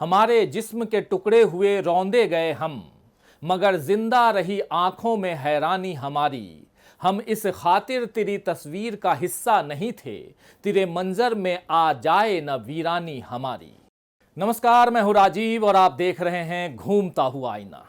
हमारे जिस्म के टुकड़े हुए रौंदे गए हम, मगर जिंदा रही आंखों में हैरानी हमारी। हम इस खातिर तेरी तस्वीर का हिस्सा नहीं थे, तेरे मंजर में आ जाए न वीरानी हमारी। नमस्कार, मैं हूं राजीव और आप देख रहे हैं घूमता हुआ आईना।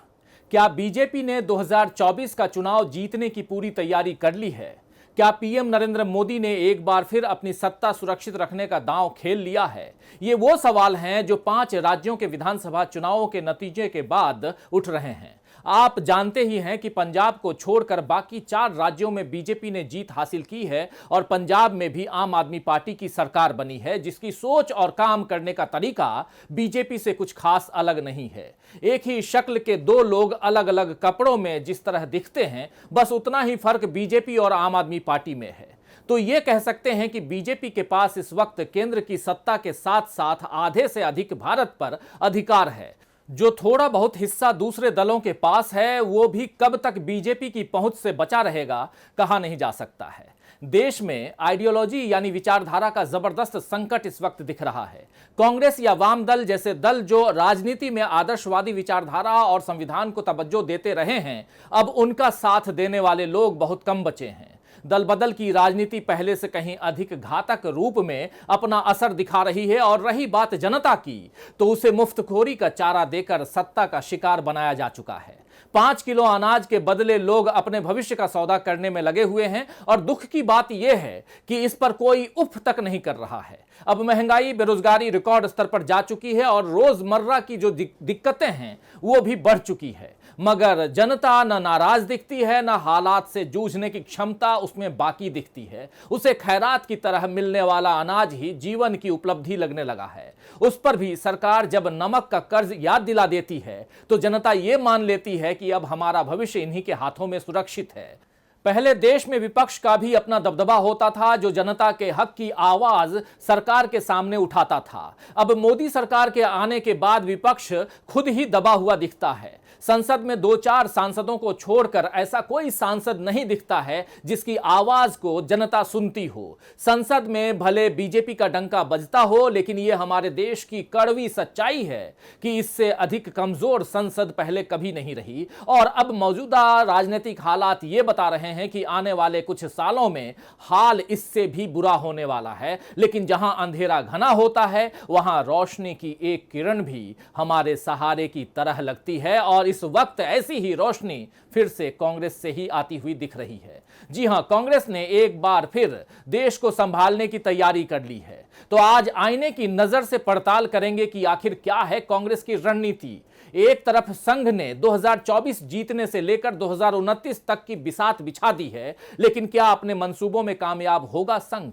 क्या बीजेपी ने 2024 का चुनाव जीतने की पूरी तैयारी कर ली है? क्या पीएम नरेंद्र मोदी ने एक बार फिर अपनी सत्ता सुरक्षित रखने का दांव खेल लिया है? ये वो सवाल हैं जो 5 राज्यों के विधानसभा चुनावों के नतीजे के बाद उठ रहे हैं। आप जानते ही हैं कि पंजाब को छोड़कर बाकी 4 राज्यों में बीजेपी ने जीत हासिल की है और पंजाब में भी आम आदमी पार्टी की सरकार बनी है, जिसकी सोच और काम करने का तरीका बीजेपी से कुछ खास अलग नहीं है। एक ही शक्ल के 2 लोग अलग अलग कपड़ों में जिस तरह दिखते हैं, बस उतना ही फर्क बीजेपी और आम आदमी पार्टी में है। तो ये कह सकते हैं कि बीजेपी के पास इस वक्त केंद्र की सत्ता के साथ साथ आधे से अधिक भारत पर अधिकार है। जो थोड़ा बहुत हिस्सा दूसरे दलों के पास है, वो भी कब तक बीजेपी की पहुंच से बचा रहेगा, कहा नहीं जा सकता है। देश में आइडियोलॉजी यानी विचारधारा का जबरदस्त संकट इस वक्त दिख रहा है। कांग्रेस या वाम दल जैसे दल जो राजनीति में आदर्शवादी विचारधारा और संविधान को तवज्जो देते रहे हैं, अब उनका साथ देने वाले लोग बहुत कम बचे हैं। दल बदल की राजनीति पहले से कहीं अधिक घातक रूप में अपना असर दिखा रही है और रही बात जनता की, तो उसे मुफ्तखोरी का चारा देकर सत्ता का शिकार बनाया जा चुका है। 5 किलो अनाज के बदले लोग अपने भविष्य का सौदा करने में लगे हुए हैं और दुख की बात यह है कि इस पर कोई उफ तक नहीं कर रहा है। अब महंगाई, बेरोजगारी रिकॉर्ड स्तर पर जा चुकी है और रोजमर्रा की जो दिक्कतें हैं वो भी बढ़ चुकी है, मगर जनता न नाराज दिखती है, न हालात से जूझने की क्षमता उसमें बाकी दिखती है। उसे खैरात की तरह मिलने वाला अनाज ही जीवन की उपलब्धि लगने लगा है। उस पर भी सरकार जब नमक का कर्ज याद दिला देती है तो जनता ये मान लेती है कि अब हमारा भविष्य इन्हीं के हाथों में सुरक्षित है। पहले देश में विपक्ष का भी अपना दबदबा होता था, जो जनता के हक की आवाज सरकार के सामने उठाता था। अब मोदी सरकार के आने के बाद विपक्ष खुद ही दबा हुआ दिखता है। संसद में 2-4 सांसदों को छोड़कर ऐसा कोई सांसद नहीं दिखता है जिसकी आवाज को जनता सुनती हो। संसद में भले बीजेपी का डंका बजता हो, लेकिन यह हमारे देश की कड़वी सच्चाई है कि इससे अधिक कमजोर संसद पहले कभी नहीं रही। और अब मौजूदा राजनीतिक हालात ये बता रहे हैं कि आने वाले कुछ सालों में हाल इससे भी बुरा होने वाला है। लेकिन जहां अंधेरा घना होता है, वहां रोशनी की एक किरण भी हमारे सहारे की तरह लगती है और इस वक्त ऐसी ही रोशनी फिर से कांग्रेस से ही आती हुई दिख रही है। जी हां, कांग्रेस ने एक बार फिर देश को संभालने की तैयारी कर ली है। तो आज आईने की नजर से पड़ताल करेंगे कि आखिर क्या है कांग्रेस की रणनीति। एक तरफ संघ ने 2024 जीतने से लेकर 2029 तक की बिसात बिछा दी है, लेकिन क्या अपने मंसूबों में कामयाब होगा संघ?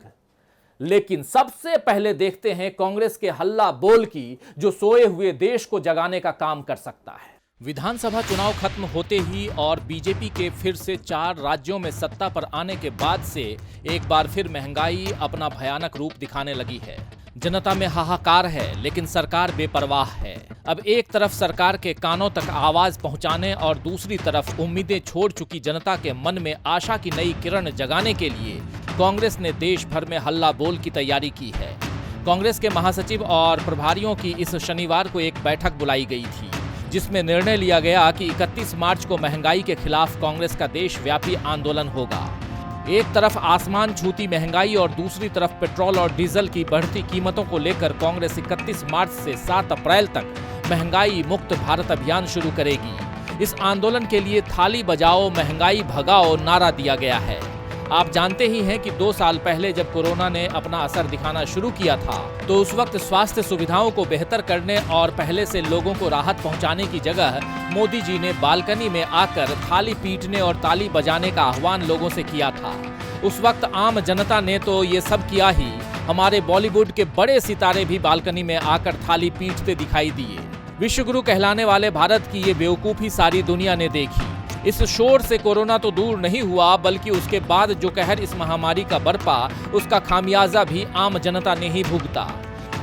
लेकिन सबसे पहले देखते हैं कांग्रेस के हल्ला बोल की, जो सोए हुए देश को जगाने का काम कर सकता है। विधानसभा चुनाव खत्म होते ही और बीजेपी के फिर से 4 राज्यों में सत्ता पर आने के बाद से एक बार फिर महंगाई अपना भयानक रूप दिखाने लगी है। जनता में हाहाकार है, लेकिन सरकार बेपरवाह है। अब एक तरफ सरकार के कानों तक आवाज पहुंचाने और दूसरी तरफ उम्मीदें छोड़ चुकी जनता के मन में आशा की नई किरण जगाने के लिए कांग्रेस ने देश भर में हल्ला बोल की तैयारी की है। कांग्रेस के महासचिव और प्रभारियों की इस शनिवार को एक बैठक बुलाई गई थी, जिसमें निर्णय लिया गया कि 31 मार्च को महंगाई के खिलाफ कांग्रेस का देशव्यापी आंदोलन होगा। एक तरफ आसमान छूती महंगाई और दूसरी तरफ पेट्रोल और डीजल की बढ़ती कीमतों को लेकर कांग्रेस 31 मार्च से 7 अप्रैल तक महंगाई मुक्त भारत अभियान शुरू करेगी। इस आंदोलन के लिए थाली बजाओ महंगाई भगाओ नारा दिया गया है। आप जानते ही हैं कि 2 साल पहले जब कोरोना ने अपना असर दिखाना शुरू किया था, तो उस वक्त स्वास्थ्य सुविधाओं को बेहतर करने और पहले से लोगों को राहत पहुंचाने की जगह मोदी जी ने बालकनी में आकर थाली पीटने और ताली बजाने का आह्वान लोगों से किया था। उस वक्त आम जनता ने तो ये सब किया ही, हमारे बॉलीवुड के बड़े सितारे भी बालकनी में आकर थाली पीटते दिखाई दिए। विश्वगुरु कहलाने वाले भारत की ये बेवकूफ़ी सारी दुनिया ने देखी। इस शोर से कोरोना तो दूर नहीं हुआ, बल्कि उसके बाद जो कहर इस महामारी का बरपा, उसका खामियाजा भी आम जनता ने ही भुगता।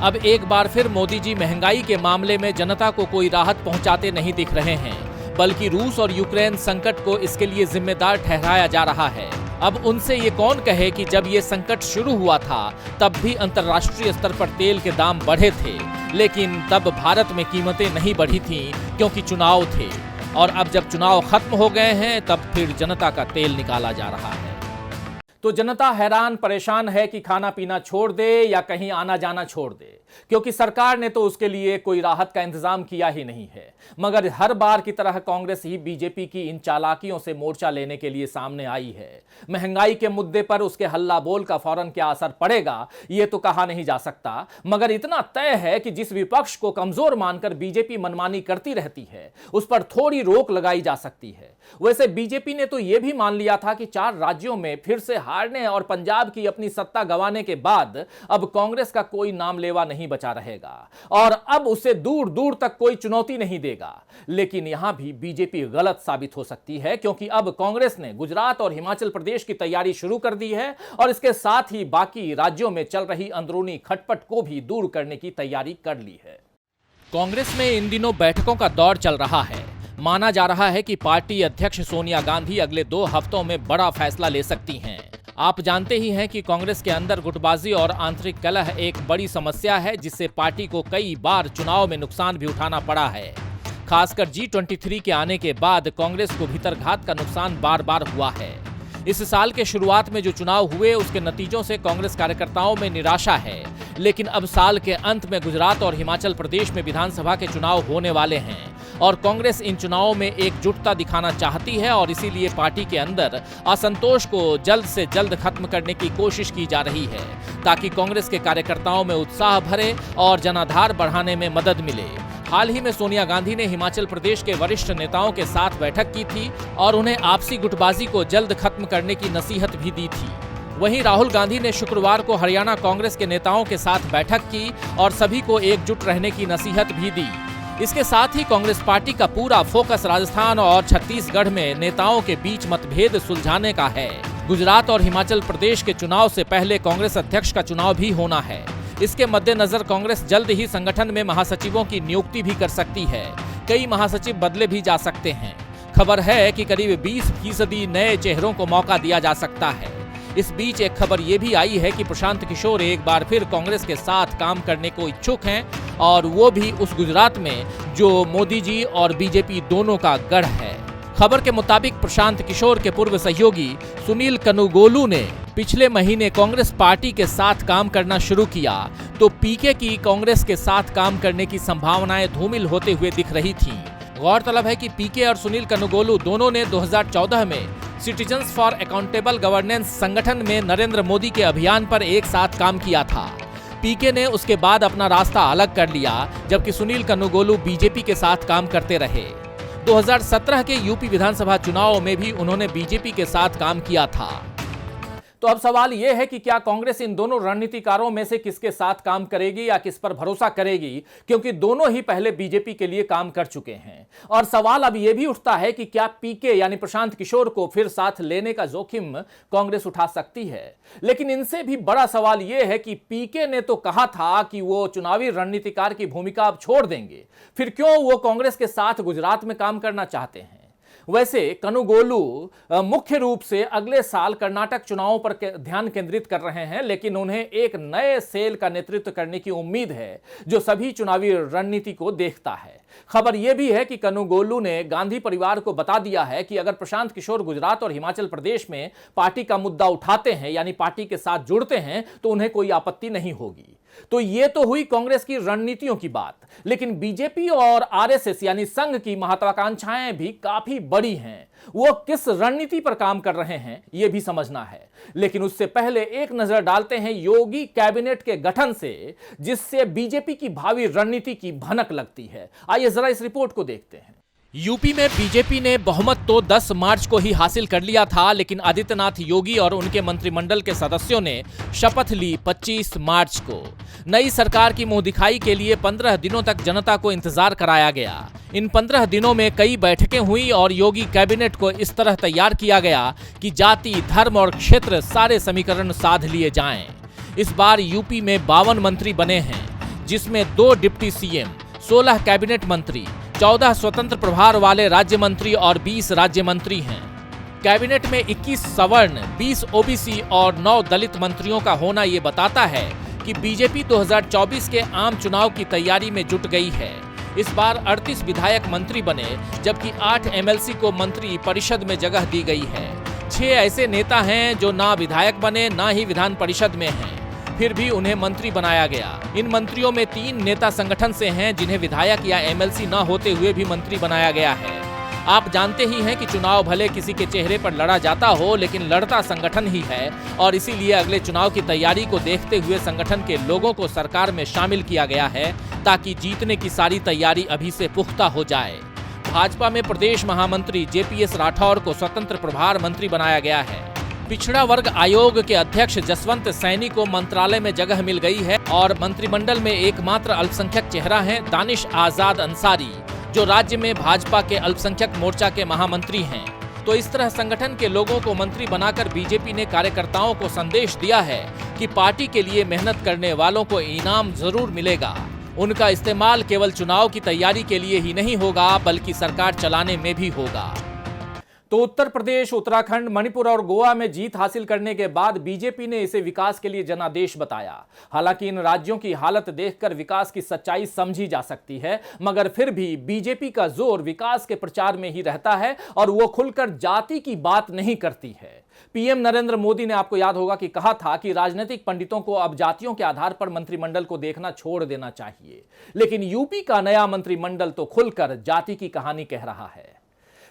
अब एक बार फिर मोदी जी महंगाई के मामले में जनता को कोई राहत पहुंचाते नहीं दिख रहे हैं, बल्कि रूस और यूक्रेन संकट को इसके लिए जिम्मेदार ठहराया जा रहा है। अब उनसे ये कौन कहे कि जब ये संकट शुरू हुआ था तब भी अंतर्राष्ट्रीय स्तर पर तेल के दाम बढ़े थे, लेकिन तब भारत में कीमतें नहीं बढ़ी थीं क्योंकि चुनाव थे। और अब जब चुनाव खत्म हो गए हैं तब फिर जनता का तेल निकाला जा रहा है। तो जनता हैरान परेशान है कि खाना पीना छोड़ दे या कहीं आना जाना छोड़ दे, क्योंकि सरकार ने तो उसके लिए कोई राहत का इंतजाम किया ही नहीं है। मगर हर बार की तरह कांग्रेस ही बीजेपी की इन चालाकियों से मोर्चा लेने के लिए सामने आई है। महंगाई के मुद्दे पर उसके हल्ला बोल का फौरन क्या असर पड़ेगा ये तो कहा नहीं जा सकता, मगर इतना तय है कि जिस विपक्ष को कमजोर मानकर बीजेपी मनमानी करती रहती है उस पर थोड़ी रोक लगाई जा सकती है। वैसे बीजेपी ने तो यह भी मान लिया था कि 4 राज्यों में फिर से हारने और पंजाब की अपनी सत्ता गंवाने के बाद अब कांग्रेस का कोई नाम लेवा नहीं बचा रहेगा और अब उसे दूर दूर तक कोई चुनौती नहीं देगा। लेकिन यहां भी बीजेपी गलत साबित हो सकती है, क्योंकि अब कांग्रेस ने गुजरात और हिमाचल प्रदेश की तैयारी शुरू कर दी है और इसके साथ ही बाकी राज्यों में चल रही अंदरूनी खटपट को भी दूर करने की तैयारी कर ली है। कांग्रेस में इन दिनों बैठकों का दौर चल रहा है। माना जा रहा है कि पार्टी अध्यक्ष सोनिया गांधी अगले 2 हफ्तों में बड़ा फैसला ले सकती हैं। आप जानते ही हैं कि कांग्रेस के अंदर गुटबाजी और आंतरिक कलह एक बड़ी समस्या है, जिससे पार्टी को कई बार चुनाव में नुकसान भी उठाना पड़ा है। खासकर G23 के आने के बाद कांग्रेस को भीतरघात का नुकसान बार बार हुआ है। इस साल के शुरुआत में जो चुनाव हुए उसके नतीजों से कांग्रेस कार्यकर्ताओं में निराशा है, लेकिन अब साल के अंत में गुजरात और हिमाचल प्रदेश में विधानसभा के चुनाव होने वाले हैं और कांग्रेस इन चुनावों में एकजुटता दिखाना चाहती है और इसीलिए पार्टी के अंदर असंतोष को जल्द से जल्द खत्म करने की कोशिश की जा रही है, ताकि कांग्रेस के कार्यकर्ताओं में उत्साह भरे और जनाधार बढ़ाने में मदद मिले। हाल ही में सोनिया गांधी ने हिमाचल प्रदेश के वरिष्ठ नेताओं के साथ बैठक की थी और उन्हें आपसी गुटबाजी को जल्द खत्म करने की नसीहत भी दी थी। वहीं राहुल गांधी ने शुक्रवार को हरियाणा कांग्रेस के नेताओं के साथ बैठक की और सभी को एकजुट रहने की नसीहत भी दी। इसके साथ ही कांग्रेस पार्टी का पूरा फोकस राजस्थान और छत्तीसगढ़ में नेताओं के बीच मतभेद सुलझाने का है। गुजरात और हिमाचल प्रदेश के चुनाव से पहले कांग्रेस अध्यक्ष का चुनाव भी होना है। इसके मद्देनजर कांग्रेस जल्द ही संगठन में महासचिवों की नियुक्ति भी कर सकती है। कई महासचिव बदले भी जा सकते हैं। खबर है कि करीब 20% नए चेहरों को मौका दिया जा सकता है। इस बीच एक खबर ये भी आई है कि प्रशांत किशोर एक बार फिर कांग्रेस के साथ काम करने को इच्छुक हैं और वो भी उस गुजरात में जो मोदी जी और बीजेपी दोनों का गढ़ है। खबर के मुताबिक प्रशांत किशोर के पूर्व सहयोगी सुनील कनुगोलू ने पिछले महीने कांग्रेस पार्टी के साथ काम करना शुरू किया, तो पीके की कांग्रेस के साथ काम करने की संभावनाएं धूमिल होते हुए दिख रही थीं। गौरतलब है कि पीके और सुनील कनुगोलू दोनों ने 2014 में सिटीजन्स फॉर अकाउंटेबल गवर्नेंस संगठन में नरेंद्र मोदी के अभियान पर एक साथ काम किया था। पीके ने उसके बाद अपना रास्ता अलग कर लिया, जबकि सुनील कनुगोलू बीजेपी के साथ काम करते रहे। 2017 के यूपी विधानसभा चुनाव में भी उन्होंने बीजेपी के साथ काम किया था। तो अब सवाल यह है कि क्या कांग्रेस इन दोनों रणनीतिकारों में से किसके साथ काम करेगी या किस पर भरोसा करेगी, क्योंकि दोनों ही पहले बीजेपी के लिए काम कर चुके हैं। और सवाल अब यह भी उठता है कि क्या पीके यानी प्रशांत किशोर को फिर साथ लेने का जोखिम कांग्रेस उठा सकती है। लेकिन इनसे भी बड़ा सवाल यह है कि पीके ने तो कहा था कि वो चुनावी रणनीतिकार की भूमिका अब छोड़ देंगे, फिर क्यों वो कांग्रेस के साथ गुजरात में काम करना चाहते हैं। वैसे कनुगोलू मुख्य रूप से अगले साल कर्नाटक चुनावों पर ध्यान केंद्रित कर रहे हैं, लेकिन उन्हें एक नए सेल का नेतृत्व करने की उम्मीद है जो सभी चुनावी रणनीति को देखता है। खबर यह भी है कि कनुगोलू ने गांधी परिवार को बता दिया है कि अगर प्रशांत किशोर गुजरात और हिमाचल प्रदेश में पार्टी का मुद्दा उठाते हैं यानी पार्टी के साथ जुड़ते हैं तो उन्हें कोई आपत्ति नहीं होगी। तो ये तो हुई कांग्रेस की रणनीतियों की बात, लेकिन बीजेपी और आरएसएस यानी संघ की महत्वाकांक्षाएं भी काफी बड़ी हैं। वो किस रणनीति पर काम कर रहे हैं यह भी समझना है, लेकिन उससे पहले एक नजर डालते हैं योगी कैबिनेट के गठन से, जिससे बीजेपी की भावी रणनीति की भनक लगती है। आइए जरा इस रिपोर्ट को देखते हैं। यूपी में बीजेपी ने बहुमत तो 10 मार्च को ही हासिल कर लिया था, लेकिन आदित्यनाथ योगी और उनके मंत्रिमंडल के सदस्यों ने शपथ ली 25 मार्च को। नई सरकार की मुंह दिखाई के लिए 15 दिनों तक जनता को इंतजार कराया गया। इन 15 दिनों में कई बैठकें हुई और योगी कैबिनेट को इस तरह तैयार किया गया कि जाति, धर्म और क्षेत्र सारे समीकरण साध लिए जाएं। इस बार यूपी में 52 मंत्री बने हैं, जिसमें 2 डिप्टी सीएम, 16 कैबिनेट मंत्री, 14 स्वतंत्र प्रभार वाले राज्य मंत्री और 20 राज्य मंत्री हैं। कैबिनेट में 21 सवर्ण, 20 ओबीसी और 9 दलित मंत्रियों का होना ये बताता है कि बीजेपी 2024 के आम चुनाव की तैयारी में जुट गई है। इस बार 38 विधायक मंत्री बने, जबकि 8 एमएलसी को मंत्री परिषद में जगह दी गई है। 6 ऐसे नेता हैं जो ना विधायक बने ना ही विधान परिषद में हैं, फिर भी उन्हें मंत्री बनाया गया। इन मंत्रियों में 3 नेता संगठन से हैं जिन्हें विधायक या एमएलसी न होते हुए भी मंत्री बनाया गया है। आप जानते ही हैं कि चुनाव भले किसी के चेहरे पर लड़ा जाता हो, लेकिन लड़ता संगठन ही है और इसीलिए अगले चुनाव की तैयारी को देखते हुए संगठन के लोगों को सरकार में शामिल किया गया है, ताकि जीतने की सारी तैयारी अभी से पुख्ता हो जाए। भाजपा में प्रदेश महामंत्री जेपीएस राठौर को स्वतंत्र प्रभार मंत्री बनाया गया है। पिछड़ा वर्ग आयोग के अध्यक्ष जसवंत सैनी को मंत्रालय में जगह मिल गई है और मंत्रिमंडल में एकमात्र अल्पसंख्यक चेहरा है दानिश आजाद अंसारी, जो राज्य में भाजपा के अल्पसंख्यक मोर्चा के महामंत्री हैं। तो इस तरह संगठन के लोगों को मंत्री बनाकर बीजेपी ने कार्यकर्ताओं को संदेश दिया है कि पार्टी के लिए मेहनत करने वालों को इनाम जरूर मिलेगा। उनका इस्तेमाल केवल चुनाव की तैयारी के लिए ही नहीं होगा, बल्कि सरकार चलाने में भी होगा। तो उत्तर प्रदेश, उत्तराखंड, मणिपुर और गोवा में जीत हासिल करने के बाद बीजेपी ने इसे विकास के लिए जनादेश बताया। हालांकि इन राज्यों की हालत देखकर विकास की सच्चाई समझी जा सकती है, मगर फिर भी बीजेपी का जोर विकास के प्रचार में ही रहता है और वो खुलकर जाति की बात नहीं करती है। पीएम नरेंद्र मोदी ने, आपको याद होगा कि कहा था कि राजनीतिक पंडितों को अब जातियों के आधार पर मंत्रिमंडल को देखना छोड़ देना चाहिए, लेकिन यूपी का नया मंत्रिमंडल तो खुलकर जाति की कहानी कह रहा है।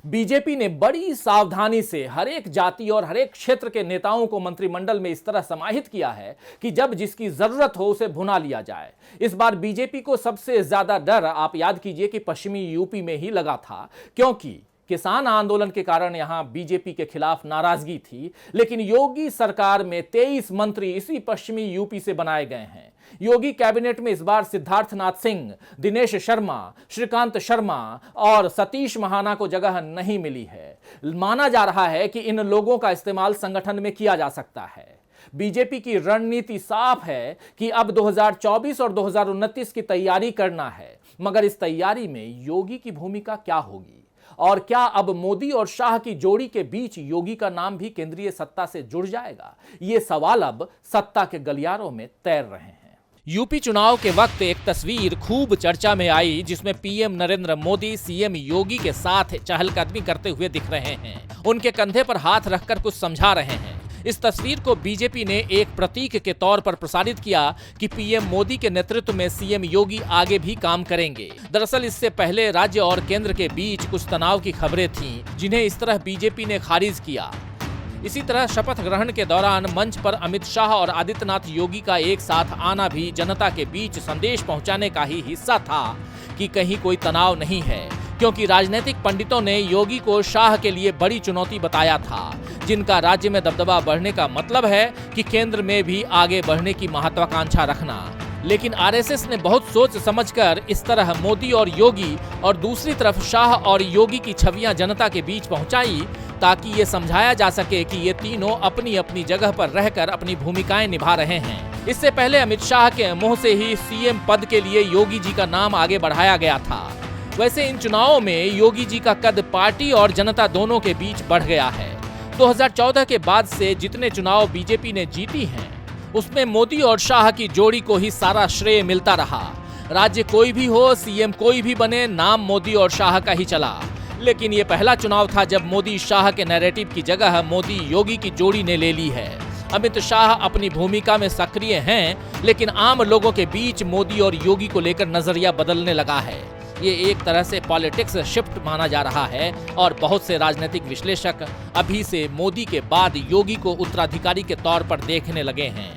बीजेपी ने बड़ी सावधानी से हर एक जाति और हर एक क्षेत्र के नेताओं को मंत्रिमंडल में इस तरह समाहित किया है कि जब जिसकी जरूरत हो उसे भुना लिया जाए। इस बार बीजेपी को सबसे ज्यादा डर, आप याद कीजिए, कि पश्चिमी यूपी में ही लगा था, क्योंकि किसान आंदोलन के कारण यहां बीजेपी के खिलाफ नाराजगी थी। लेकिन योगी सरकार में 23 मंत्री इसी पश्चिमी यूपी से बनाए गए हैं। योगी कैबिनेट में इस बार सिद्धार्थनाथ सिंह, दिनेश शर्मा, श्रीकांत शर्मा और सतीश महाना को जगह नहीं मिली है। माना जा रहा है कि इन लोगों का इस्तेमाल संगठन में किया जा सकता है। बीजेपी की रणनीति साफ है कि अब 2024 और 2029 की तैयारी करना है, मगर इस तैयारी में योगी की भूमिका क्या होगी और क्या अब मोदी और शाह की जोड़ी के बीच योगी का नाम भी केंद्रीय सत्ता से जुड़ जाएगा? ये सवाल अब सत्ता के गलियारों में तैर रहे हैं। यूपी चुनाव के वक्त एक तस्वीर खूब चर्चा में आई, जिसमें पीएम नरेंद्र मोदी सीएम योगी के साथ चहलकदमी करते हुए दिख रहे हैं। उनके कंधे पर हाथ रखकर कुछ समझा रहे हैं। इस तस्वीर को बीजेपी ने एक प्रतीक के तौर पर प्रसारित किया कि पीएम मोदी के नेतृत्व में सीएम योगी आगे भी काम करेंगे। दरअसल इससे पहले राज्य और केंद्र के बीच कुछ तनाव की खबरें थीं, जिन्हें इस तरह बीजेपी ने खारिज किया। इसी तरह शपथ ग्रहण के दौरान मंच पर अमित शाह और आदित्यनाथ योगी का एक साथ आना भी जनता के बीच संदेश पहुंचाने का ही हिस्सा था कि कहीं कोई तनाव नहीं है, क्योंकि राजनीतिक पंडितों ने योगी को शाह के लिए बड़ी चुनौती बताया था, जिनका राज्य में दबदबा बढ़ने का मतलब है कि केंद्र में भी आगे बढ़ने की महत्वाकांक्षा रखना। लेकिन आरएसएस ने बहुत सोच समझकर इस तरह मोदी और योगी और दूसरी तरफ शाह और योगी की छवियां जनता के बीच पहुंचाई, ताकि ये समझाया जा सके कि ये तीनों अपनी अपनी जगह पर रहकर अपनी भूमिकाएं निभा रहे हैं। इससे पहले अमित शाह के मुंह से ही सीएम पद के लिए योगी जी का नाम आगे बढ़ाया गया था। वैसे इन चुनावों में योगी जी का कद पार्टी और जनता दोनों के बीच बढ़ गया है। 2014 के बाद से जितने चुनाव बीजेपी ने जीती हैं, उसमें मोदी और शाह की जोड़ी को ही सारा श्रेय मिलता रहा। राज्य कोई भी हो, सीएम कोई भी बने, नाम मोदी और शाह का ही चला। लेकिन ये पहला चुनाव था जब मोदी शाह के नैरेटिव की जगह मोदी योगी की जोड़ी ने ले ली है। अमित शाह अपनी भूमिका में सक्रिय हैं, लेकिन आम लोगों के बीच मोदी और योगी को लेकर नजरिया बदलने लगा है। ये एक तरह से पॉलिटिक्स शिफ्ट माना जा रहा है और बहुत से राजनीतिक विश्लेषक अभी से मोदी के बाद योगी को उत्तराधिकारी के तौर पर देखने लगे हैं।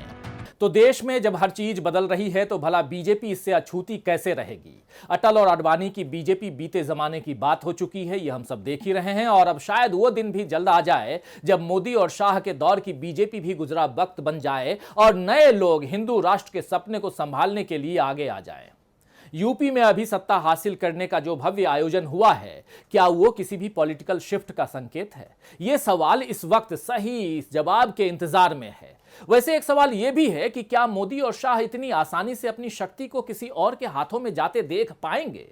तो देश में जब हर चीज बदल रही है तो भला बीजेपी इससे अछूती कैसे रहेगी? अटल और आडवाणी की बीजेपी बीते जमाने की बात हो चुकी है, ये हम सब देख ही रहे हैं। और अब शायद वो दिन भी जल्द आ जाए जब मोदी और शाह के दौर की बीजेपी भी गुजरा वक्त बन जाए और नए लोग हिंदू राष्ट्र के सपने को संभालने के लिए आगे आ जाए। यूपी में अभी सत्ता हासिल करने का जो भव्य आयोजन हुआ है, क्या वो किसी भी पॉलिटिकल शिफ्ट का संकेत है? ये सवाल इस वक्त सही जवाब के इंतजार में है। वैसे एक सवाल यह भी है कि क्या मोदी और शाह इतनी आसानी से अपनी शक्ति को किसी और के हाथों में जाते देख पाएंगे?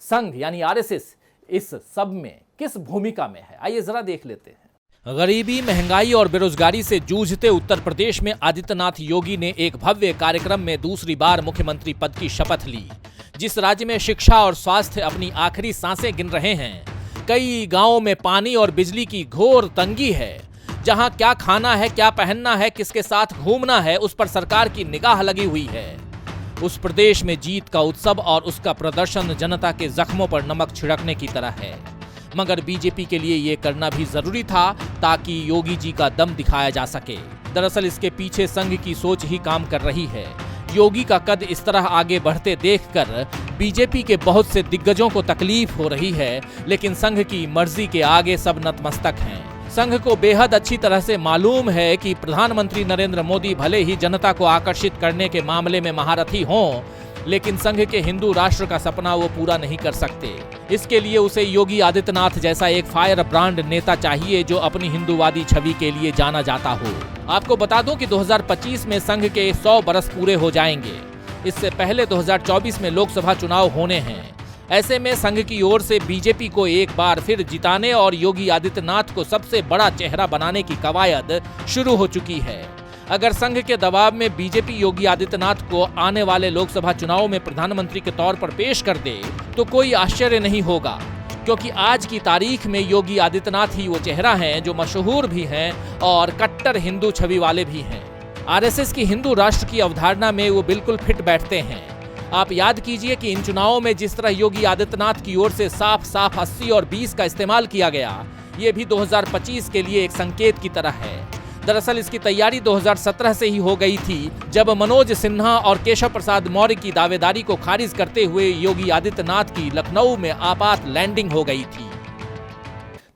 संघ यानी आरएसएस इस सब में किस भूमिका में है, आइए जरा देख लेते हैं। गरीबी, महंगाई और बेरोजगारी से जूझते उत्तर प्रदेश में आदित्यनाथ योगी ने एक भव्य कार्यक्रम में दूसरी बार मुख्यमंत्री पद की शपथ ली। जिस राज्य में शिक्षा और स्वास्थ्य अपनी आखिरी सांसें गिन रहे हैं, कई गांवों में पानी और बिजली की घोर तंगी है, जहां क्या खाना है, क्या पहनना है, किसके साथ घूमना है, उस पर सरकार की निगाह लगी हुई है। उस प्रदेश में जीत का उत्सव और उसका प्रदर्शन जनता के जख्मों पर नमक छिड़कने की तरह है। मगर बीजेपी के लिए ये करना भी जरूरी था ताकि योगी जी का दम दिखाया जा सके। दरअसल इसके पीछे संघ की सोच ही काम कर रही है। योगी का कद इस तरह आगे बढ़ते देखकर बीजेपी के बहुत से दिग्गजों को तकलीफ हो रही है, लेकिन संघ की मर्जी के आगे सब नतमस्तक हैं। संघ को बेहद अच्छी तरह से मालूम है कि प्रधानमंत्री नरेंद्र मोदी भले ही जनता को आकर्षित करने के मामले में महारथी हों, लेकिन संघ के हिंदू राष्ट्र का सपना वो पूरा नहीं कर सकते। इसके लिए उसे योगी आदित्यनाथ जैसा एक फायर ब्रांड नेता चाहिए जो अपनी हिंदूवादी छवि के लिए जाना जाता हो। आपको बता दूं कि 2025 में संघ के 100 बरस पूरे हो जाएंगे। इससे पहले 2024 में लोकसभा चुनाव होने हैं। ऐसे में संघ की ओर से बीजेपी को एक बार फिर जिताने और योगी आदित्यनाथ को सबसे बड़ा चेहरा बनाने की कवायद शुरू हो चुकी है। अगर संघ के दबाव में बीजेपी योगी आदित्यनाथ को आने वाले लोकसभा चुनाव में प्रधानमंत्री के तौर पर पेश कर दे तो कोई आश्चर्य नहीं होगा, क्योंकि आज की तारीख में योगी आदित्यनाथ ही वो चेहरा हैं जो मशहूर भी हैं और कट्टर हिंदू छवि वाले भी हैं। आरएसएस की हिंदू राष्ट्र की अवधारणा में वो बिल्कुल फिट बैठते हैं। आप याद कीजिए कि इन चुनावों में जिस तरह योगी आदित्यनाथ की ओर से साफ साफ 80 और 20 का इस्तेमाल किया गया, ये भी 2025 के लिए एक संकेत की तरह है। दरअसल इसकी तैयारी 2017 से ही हो गई थी, जब मनोज सिन्हा और केशव प्रसाद मौर्य की दावेदारी को खारिज करते हुए योगी आदित्यनाथ की लखनऊ में आपात लैंडिंग हो गई थी।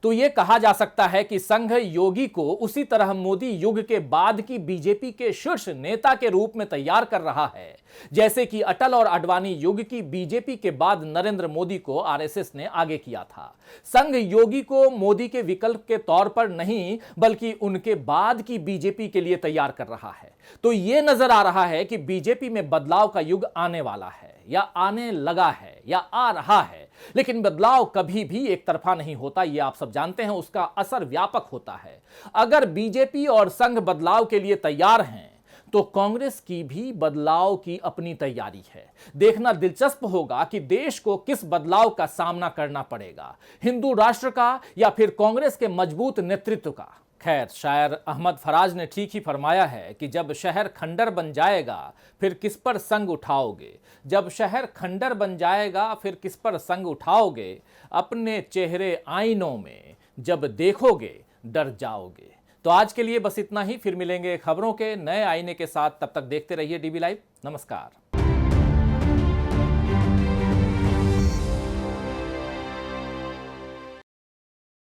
तो ये कहा जा सकता है कि संघ योगी को उसी तरह मोदी युग के बाद की बीजेपी के शीर्ष नेता के रूप में तैयार कर रहा है, जैसे कि अटल और आडवाणी युग की बीजेपी के बाद नरेंद्र मोदी को आरएसएस ने आगे किया था। संघ योगी को मोदी के विकल्प के तौर पर नहीं, बल्कि उनके बाद की बीजेपी के लिए तैयार कर रहा है। तो ये नजर आ रहा है कि बीजेपी में बदलाव का युग आने वाला है, या आने लगा है, या आ रहा है। लेकिन बदलाव कभी भी एक तरफा नहीं होता, ये आप सब जानते हैं। उसका असर व्यापक होता है। अगर बीजेपी और संघ बदलाव के लिए तैयार हैं, तो कांग्रेस की भी बदलाव की अपनी तैयारी है। देखना दिलचस्प होगा कि देश को किस बदलाव का सामना करना पड़ेगा, हिंदू राष्ट्र का या फिर कांग्रेस के मजबूत नेतृत्व का। खैर, शायर अहमद फराज ने ठीक ही फरमाया है कि जब शहर खंडर बन जाएगा फिर किस पर संग उठाओगे। जब शहर खंडर बन जाएगा फिर किस पर संग उठाओगे, अपने चेहरे आईनों में जब देखोगे डर जाओगे। तो आज के लिए बस इतना ही। फिर मिलेंगे खबरों के नए आईने के साथ। तब तक देखते रहिए डीबी लाइव। नमस्कार।